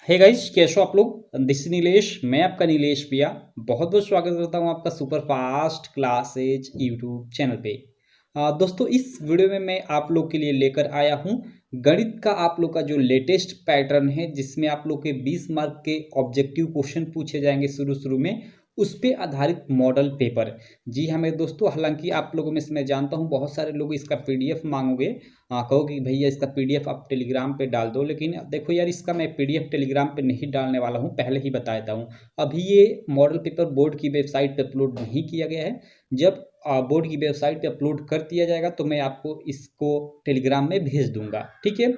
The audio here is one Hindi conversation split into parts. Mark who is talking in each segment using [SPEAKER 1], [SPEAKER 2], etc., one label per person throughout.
[SPEAKER 1] हे गाइस, कैसे हो आप लोग। दिस नीलेश, मैं आपका नीलेश भैया। बहुत बहुत स्वागत करता हूँ आपका super fast classes YouTube channel पे। दोस्तों, इस वीडियो में मैं आप लोग के लिए लेकर आया हूँ गणित का आप लोग का जो लेटेस्ट पैटर्न है, जिसमें आप लोग के 20 मार्क के ऑब्जेक्टिव क्वेश्चन पूछे जाएंगे शुरू शुरू में। उस पे आधारित मॉडल पेपर। जी हाँ मेरे दोस्तों, हालांकि आप लोगों में से मैं जानता हूँ बहुत सारे लोग इसका पीडीएफ मांगोगे। कहो कि भैया इसका पीडीएफ आप टेलीग्राम पे डाल दो, लेकिन देखो यार, इसका मैं पीडीएफ टेलीग्राम पे नहीं डालने वाला हूँ, पहले ही बता देता हूँ। अभी ये मॉडल पेपर बोर्ड की वेबसाइट पे अपलोड नहीं किया गया है। जब बोर्ड की वेबसाइट पे अपलोड कर दिया जाएगा तो मैं आपको इसको टेलीग्राम में भेज दूंगा, ठीक है।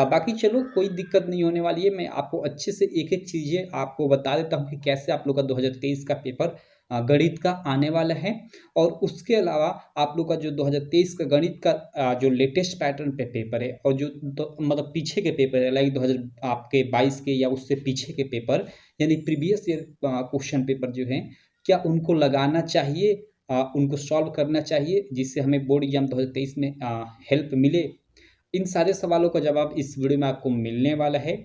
[SPEAKER 1] बाकी चलो, कोई दिक्कत नहीं होने वाली है। मैं आपको अच्छे से एक एक चीज़ें आपको बता देता हूँ कि कैसे आप लोग का 2023 का पेपर गणित का आने वाला है। और उसके अलावा आप लोग का जो 2023 का गणित का जो लेटेस्ट पैटर्न पे पेपर है, और जो मतलब पीछे के पेपर है, लाइक 2000 आपके 22 के या उससे पीछे के पेपर, यानी प्रीवियस ईयर क्वेश्चन पेपर जो हैं, क्या उनको लगाना चाहिए, उनको सॉल्व करना चाहिए, जिससे हमें बोर्ड एग्जाम 2023 में हेल्प मिले। इन सारे सवालों का जवाब इस वीडियो में आपको मिलने वाला है।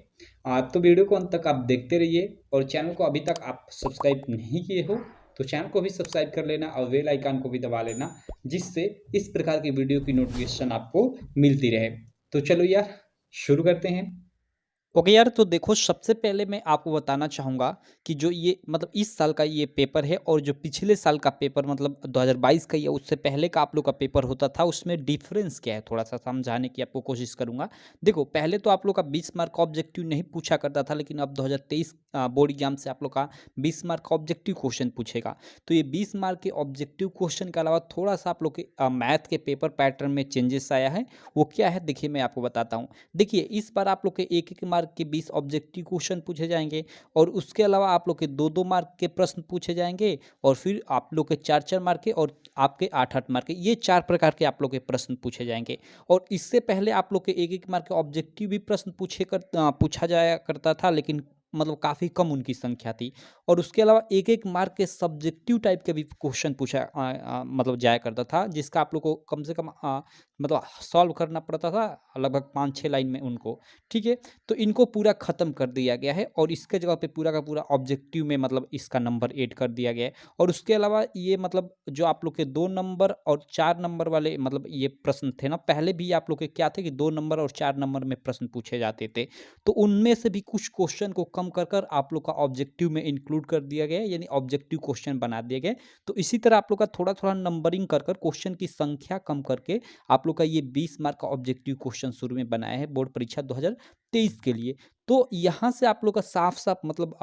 [SPEAKER 1] तो वीडियो को अंत तक आप देखते रहिए, और चैनल को अभी तक आप सब्सक्राइब नहीं किए हो तो चैनल को भी सब्सक्राइब कर लेना और बेल आइकन को भी दबा लेना, जिससे इस प्रकार की वीडियो की नोटिफिकेशन आपको मिलती रहे। तो चलो यार, शुरू करते हैं। ओके यार, तो देखो, सबसे पहले मैं आपको बताना चाहूँगा कि जो ये मतलब इस साल का ये पेपर है, और जो पिछले साल का पेपर मतलब 2022 का या उससे पहले का आप लोग का पेपर होता था, उसमें डिफरेंस क्या है थोड़ा सा समझाने की आपको कोशिश करूँगा। देखो, पहले तो आप लोग का 20 मार्क का ऑब्जेक्टिव नहीं पूछा करता था, लेकिन अब 2023 बोर्ड एग्जाम से आप लोग का 20 मार्क का ऑब्जेक्टिव क्वेश्चन पूछेगा। तो ये 20 मार्क के ऑब्जेक्टिव क्वेश्चन के अलावा थोड़ा सा आप लोग के मैथ के पेपर पैटर्न में चेंजेस आया है। वो क्या है, देखिए मैं आपको बताता हूँ। देखिए, इस बार आप लोग के एक एक मार्क के 20 ऑब्जेक्टिव क्वेश्चन पूछे जाएंगे, और उसके अलावा आप लोग के दो दो मार्क के प्रश्न पूछे जाएंगे, और फिर आप लोग के चार चार मार्क के और आपके आठ आठ मार्क के, ये चार प्रकार के आप लोग के प्रश्न पूछे जाएंगे। और इससे पहले आप लोग के एक एक मार्क के ऑब्जेक्टिव भी प्रश्न पूछा जाया करता था, लेकिन मतलब काफ़ी कम उनकी संख्या थी। और उसके अलावा एक एक मार्क के सब्जेक्टिव टाइप के भी क्वेश्चन पूछा मतलब जाया करता था, जिसका आप लोग को कम से कम मतलब सॉल्व करना पड़ता था लगभग 5-6 लाइन में उनको, ठीक है। तो इनको पूरा ख़त्म कर दिया गया है, और इसके जगह पे पूरा का पूरा ऑब्जेक्टिव में मतलब इसका नंबर ऐड कर दिया गया है। और उसके अलावा ये मतलब जो आप लोग के 2 नंबर और 4 नंबर वाले मतलब ये प्रश्न थे ना, पहले भी आप लोग के क्या थे कि 2 नंबर और 4 नंबर में प्रश्न पूछे जाते थे। तो उनमें से भी कुछ क्वेश्चन को कम कर कर आप लोग का ऑब्जेक्टिव में इंक्लूड कर दिया गया है, यानी ऑब्जेक्टिव क्वेश्चन बना दिए गए। तो इसी तरह आप लोग का थोड़ा-थोड़ा नंबरिंग कर कर क्वेश्चन की संख्या कम करके आप लोग का ये 20 मार्क का ऑब्जेक्टिव क्वेश्चन शुरू में बनाया है बोर्ड परीक्षा 2023 के लिए। तो यहाँ से आप लोग का साफ-साफ मतलब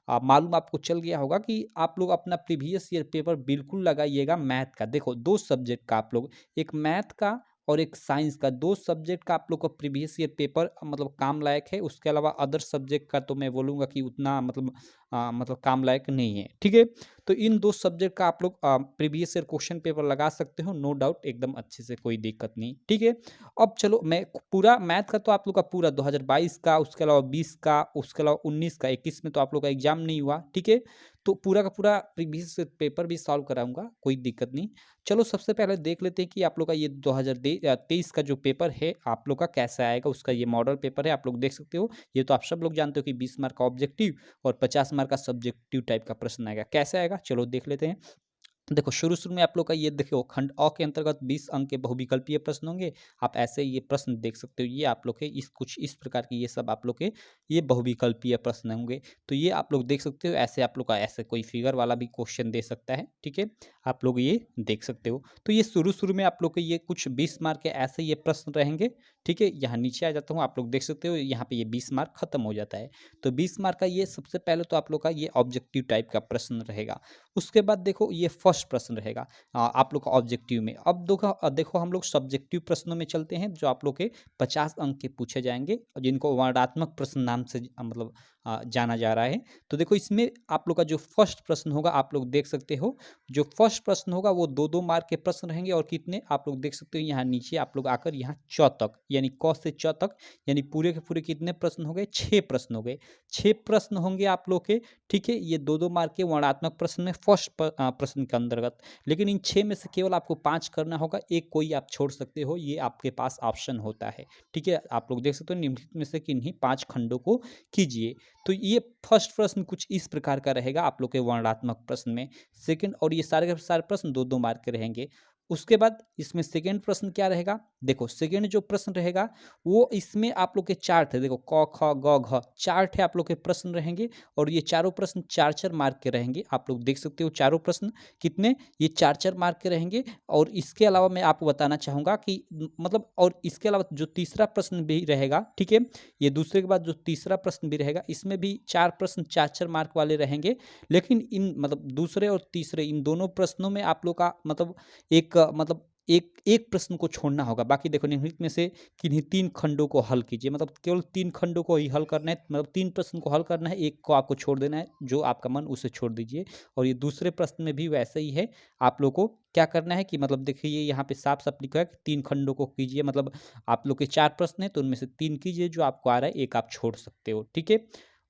[SPEAKER 1] मालूम आपको चल गया होगा कि आप लोग अपना प्रीवियस ईयर पेपर बिल्कुल लगाइएगा मैथ का। देखो, 2 सब्जेक्ट का आप लोग, एक मैथ का और एक साइंस का, 2 सब्जेक्ट का आप लोग का प्रीवियस ईयर पेपर मतलब काम लायक है। उसके अलावा अदर सब्जेक्ट का तो मैं बोलूँगा कि उतना मतलब काम लायक नहीं है, ठीक है। तो इन 2 सब्जेक्ट का आप लोग प्रीवियस ईयर क्वेश्चन पेपर लगा सकते हो, नो डाउट, एकदम अच्छे से, कोई दिक्कत नहीं, ठीक है। अब चलो, मैं पूरा मैथ का तो आप लोग का पूरा 2022 का, उसके अलावा 20 का, उसके अलावा 19 का, 21 में तो आप लोग का एग्जाम नहीं हुआ, ठीक है। तो पूरा का पूरा प्रीवियस पेपर भी सॉल्व कराऊंगा, कोई दिक्कत नहीं। चलो, सबसे पहले देख लेते हैं कि आप लोग का ये 2023 का जो पेपर है आप लोग का कैसा आएगा। उसका ये मॉडल पेपर है, आप लोग देख सकते हो। ये तो आप सब लोग जानते हो कि 20 मार्क का ऑब्जेक्टिव और 50 मार्क का सब्जेक्टिव टाइप का प्रश्न आएगा। कैसे आएगा, चलो देख लेते हैं। देखो, शुरू-शुरू में आप लोग का ये देखो, खंड अ के अंतर्गत 20 अंक के बहुविकल्पीय प्रश्न होंगे। आप ऐसे ये प्रश्न देख सकते हो, ये आप लोग के इस कुछ इस प्रकार के, ये सब आप लोग के ये बहुविकल्पीय प्रश्न होंगे। तो ये आप लोग देख सकते हो, ऐसे आप लोग का ऐसे कोई फिगर वाला भी क्वेश्चन दे सकता है, ठीक है। आप लोग ये देख सकते हो। तो ये शुरू-शुरू में आप लोग के ये कुछ 20 मार्क के ऐसे ये प्रश्न रहेंगे, ठीक है। यहाँ नीचे आ जाता हूँ, आप लोग देख सकते हो, यहाँ पे ये 20 मार्क खत्म हो जाता है। तो 20 मार्क का ये सबसे पहले तो आप लोग का ये ऑब्जेक्टिव टाइप का प्रश्न रहेगा। उसके बाद देखो, ये फर्स्ट प्रश्न रहेगा आप लोग का ऑब्जेक्टिव में। अब देखो, हम लोग सब्जेक्टिव प्रश्नों में चलते हैं, जो आप लोग के 50 अंक के पूछे जाएंगे, जिनको वर्णात्मक प्रश्न नाम से मतलब जाना जा रहा है। तो देखो, इसमें आप लोग का जो फर्स्ट प्रश्न होगा, आप लोग देख सकते हो, जो फर्स्ट प्रश्न होगा वो 2-2 मार्क के प्रश्न रहेंगे। और कितने आप लोग देख सकते हो, यहाँ नीचे आप लोग आकर यहाँ च तक, यानी क से च तक, यानी पूरे के पूरे कितने प्रश्न हो गए, 6 प्रश्न हो गए। 6 प्रश्न होंगे आप लोग के, ठीक है। ये 2-2 मार्क के वर्णात्मक प्रश्न में फर्स्ट प्रश्न के अंतर्गत, लेकिन इन 6 में से केवल आपको 5 करना होगा, एक कोई आप छोड़ सकते हो, ये आपके पास ऑप्शन होता है। ठीक है, आप लोग देख सकते हो निम्नलिखित में से किन्हीं 5 खंडों को कीजिए। तो ये फर्स्ट प्रश्न कुछ इस प्रकार का रहेगा आप लोग के वर्णनात्मक प्रश्न में। सेकंड, और ये सारे के सारे प्रश्न 2-2 मार्क के रहेंगे। उसके बाद इसमें सेकंड प्रश्न क्या रहेगा, देखो सेकंड जो प्रश्न रहेगा वो इसमें आप लोग के 4 थे, देखो क ख ग घ 4 थे आप लोग के प्रश्न रहेंगे, और ये चारों प्रश्न 4-4 मार्क के रहेंगे। आप लोग देख सकते हो चारों प्रश्न कितने, ये 4-4 मार्क के रहेंगे। और इसके अलावा मैं आपको बताना चाहूँगा कि मतलब, और इसके अलावा जो तीसरा प्रश्न भी रहेगा, ठीक है, ये दूसरे के बाद जो तीसरा प्रश्न भी रहेगा, इसमें भी 4 प्रश्न 4-4 मार्क वाले रहेंगे। लेकिन इन मतलब दूसरे और तीसरे इन दोनों प्रश्नों में आप लोग का मतलब एक एक प्रश्न को छोड़ना होगा। बाकी देखो निम्नलिखित में से किन्हीं 3 खंडों को हल कीजिए, मतलब केवल 3 खंडों को ही हल करना है, मतलब 3 प्रश्न को हल करना है, एक को आपको छोड़ देना है, जो आपका मन उसे छोड़ दीजिए। और ये दूसरे प्रश्न में भी वैसे ही है, आप लोग को क्या करना है कि मतलब देखिए यहाँ पे साफ-साफ लिखा है कि 3 खंडों को कीजिए, मतलब आप लोग के 4 प्रश्न हैं तो उनमें से 3 कीजिए, जो आपको आ रहा है, एक आप छोड़ सकते हो, ठीक है।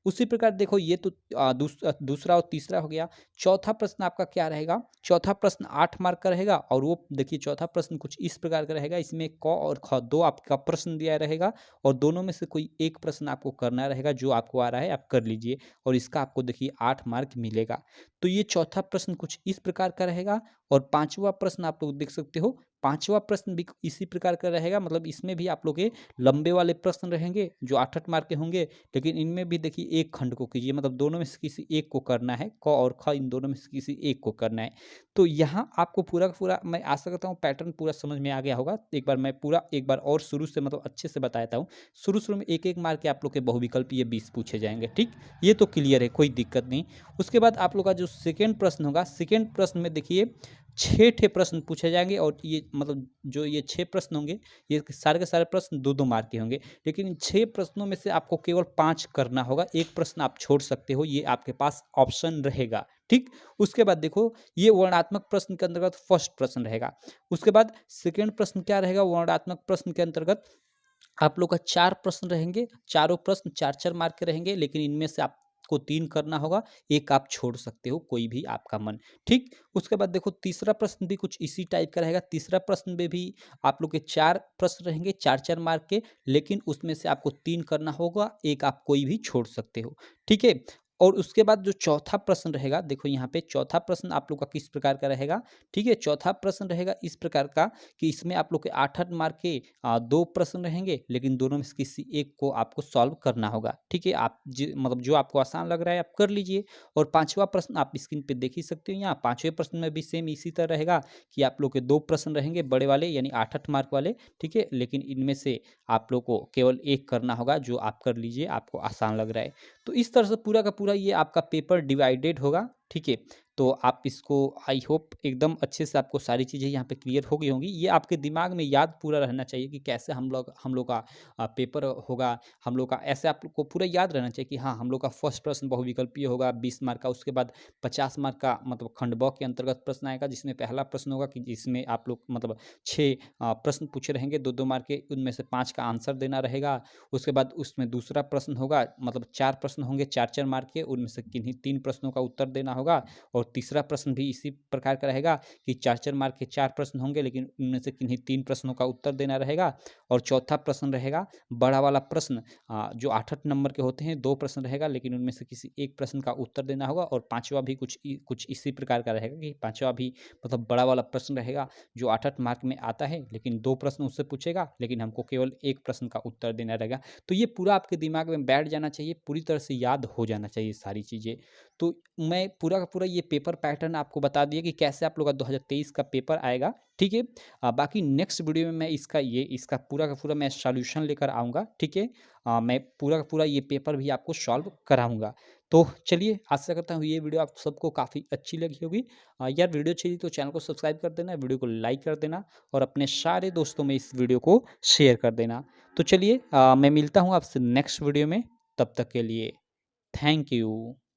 [SPEAKER 1] उसी प्रकार देखो ये तो दूसरा और तीसरा हो गया। चौथा प्रश्न आपका क्या रहेगा, चौथा प्रश्न 8 मार्क का रहेगा, और वो देखिए चौथा प्रश्न कुछ इस प्रकार का रहेगा, इसमें क और ख 2 आपका प्रश्न दिया रहेगा, और दोनों में से कोई एक प्रश्न आपको करना रहेगा, जो आपको आ रहा है आप कर लीजिए, और इसका आपको देखिए 8 मार्क मिलेगा। तो ये चौथा प्रश्न कुछ इस प्रकार का रहेगा। और पांचवा प्रश्न आप लोग देख सकते हो, पांचवा प्रश्न भी इसी प्रकार का रहेगा, मतलब इसमें भी आप लोग के लंबे वाले प्रश्न रहेंगे जो 8-8 मार्क के होंगे, लेकिन इनमें भी देखिए एक खंड को कीजिए, मतलब दोनों में से किसी एक को करना है, क और ख इन दोनों में से किसी एक को करना है। तो यहाँ आपको पूरा का पूरा मैं आशा करता हूँ पैटर्न पूरा समझ में आ गया होगा। एक बार और शुरू से मतलब अच्छे से बताता हूँ। शुरू में एक एक मार्क के आप लोग के बहुविकल्प ये 20 पूछे जाएंगे, ठीक, ये तो क्लियर है, कोई दिक्कत नहीं। उसके बाद आप लोग का जो सेकेंड प्रश्न होगा, सेकेंड प्रश्न में देखिए 6 ठे प्रश्न पूछे जाएंगे, और ये मतलब जो ये 6 प्रश्न होंगे, ये सारे के सारे प्रश्न 2-2 मार्क के होंगे, लेकिन इन 6 प्रश्नों में से आपको केवल 5 करना होगा, एक प्रश्न आप छोड़ सकते हो, ये आपके पास ऑप्शन रहेगा, ठीक। उसके बाद देखो ये वर्णनात्मक प्रश्न के अंतर्गत फर्स्ट प्रश्न रहेगा। उसके बाद सेकंड प्रश्न क्या रहेगा, वर्णनात्मक प्रश्न के अंतर्गत आप लोग का 4 प्रश्न रहेंगे, चारों प्रश्न 4-4 मार्क के रहेंगे, लेकिन इनमें से आपको 3 करना होगा, एक आप छोड़ सकते हो, कोई भी आपका मन, ठीक। उसके बाद देखो तीसरा प्रश्न भी कुछ इसी टाइप का रहेगा। तीसरा प्रश्न में भी आप लोग के 4 प्रश्न रहेंगे 4-4 मार्क के, लेकिन उसमें से आपको 3 करना होगा, एक आप कोई भी छोड़ सकते हो, ठीक है। और उसके बाद जो चौथा प्रश्न रहेगा, देखो यहाँ पे चौथा प्रश्न आप लोग का किस प्रकार का रहेगा, ठीक है। चौथा प्रश्न रहेगा इस प्रकार का कि इसमें आप लोग के 8-8 मार्क के 2 प्रश्न रहेंगे, लेकिन दोनों में से किसी एक को आपको सॉल्व करना होगा, ठीक है। आप मतलब जो आपको आसान लग रहा है आप कर लीजिए। और पांचवा प्रश्न आप स्क्रीन पे देख ही सकते हो, यहाँ पांचवें प्रश्न में भी सेम इसी तरह रहेगा कि आप लोग के 2 प्रश्न रहेंगे बड़े वाले, यानी 8-8 मार्क वाले, ठीक है, लेकिन इनमें से आप लोग को केवल एक करना होगा, जो आप कर लीजिए, आपको आसान लग रहा है। तो इस तरह से पूरा का पूरा ये आपका पेपर डिवाइडेड होगा, ठीक है। तो आप इसको आई होप एकदम अच्छे से आपको सारी चीज़ें यहाँ पे क्लियर हो गई होंगी। ये आपके दिमाग में याद पूरा रहना चाहिए कि कैसे हम लोग का पेपर होगा, हम लोग का ऐसे आप लोग को पूरा याद रहना चाहिए कि हाँ, हम लोग का फर्स्ट प्रश्न बहुविकल्पीय होगा 20 मार्क का, उसके बाद 50 मार्क का मतलब खंड ब के अंतर्गत प्रश्न आएगा, जिसमें पहला प्रश्न होगा कि जिसमें आप लोग मतलब 6 प्रश्न पूछे रहेंगे 2-2 मार्क के, उनमें से 5 का आंसर देना रहेगा। उसके बाद उसमें दूसरा प्रश्न होगा, मतलब 4 प्रश्न होंगे 4-4 मार्क के, उनमें से किन्हीं 3 प्रश्नों का उत्तर देना होगा। और तीसरा प्रश्न भी इसी प्रकार का रहेगा कि 4-4 मार्क के 4 प्रश्न होंगे, लेकिन उनमें से किन्हीं 3 प्रश्नों का उत्तर देना रहेगा। और चौथा प्रश्न रहेगा बड़ा वाला प्रश्न, जो 8-8 नंबर के होते हैं, 2 प्रश्न रहेगा, लेकिन उनमें से किसी एक प्रश्न का उत्तर देना होगा। और पांचवा भी कुछ इसी प्रकार का रहेगा कि पांचवा भी मतलब बड़ा वाला प्रश्न रहेगा, जो 8-8 मार्क में आता है, लेकिन 2 प्रश्न उससे पूछेगा, लेकिन हमको केवल एक प्रश्न का उत्तर देना रहेगा। तो ये पूरा आपके दिमाग में बैठ जाना चाहिए, पूरी तरह से याद हो जाना चाहिए सारी चीज़ें। तो मैं पूरा का पूरा ये पेपर पैटर्न आपको बता दिया कि कैसे आप लोग का 2023 का पेपर आएगा, ठीक है। बाकी नेक्स्ट वीडियो में मैं इसका पूरा का पूरा मैं सॉल्यूशन लेकर आऊँगा, ठीक है। मैं पूरा का पूरा ये पेपर भी आपको सॉल्व कराऊँगा। तो चलिए, आशा करता हूँ ये वीडियो आप सबको काफ़ी अच्छी लगी होगी। यार वीडियो अच्छी लगी तो चैनल को सब्सक्राइब कर देना, वीडियो को लाइक कर देना, और अपने सारे दोस्तों में इस वीडियो को शेयर कर देना। तो चलिए, मैं मिलता हूँ आपसे नेक्स्ट वीडियो में, तब तक के लिए थैंक यू।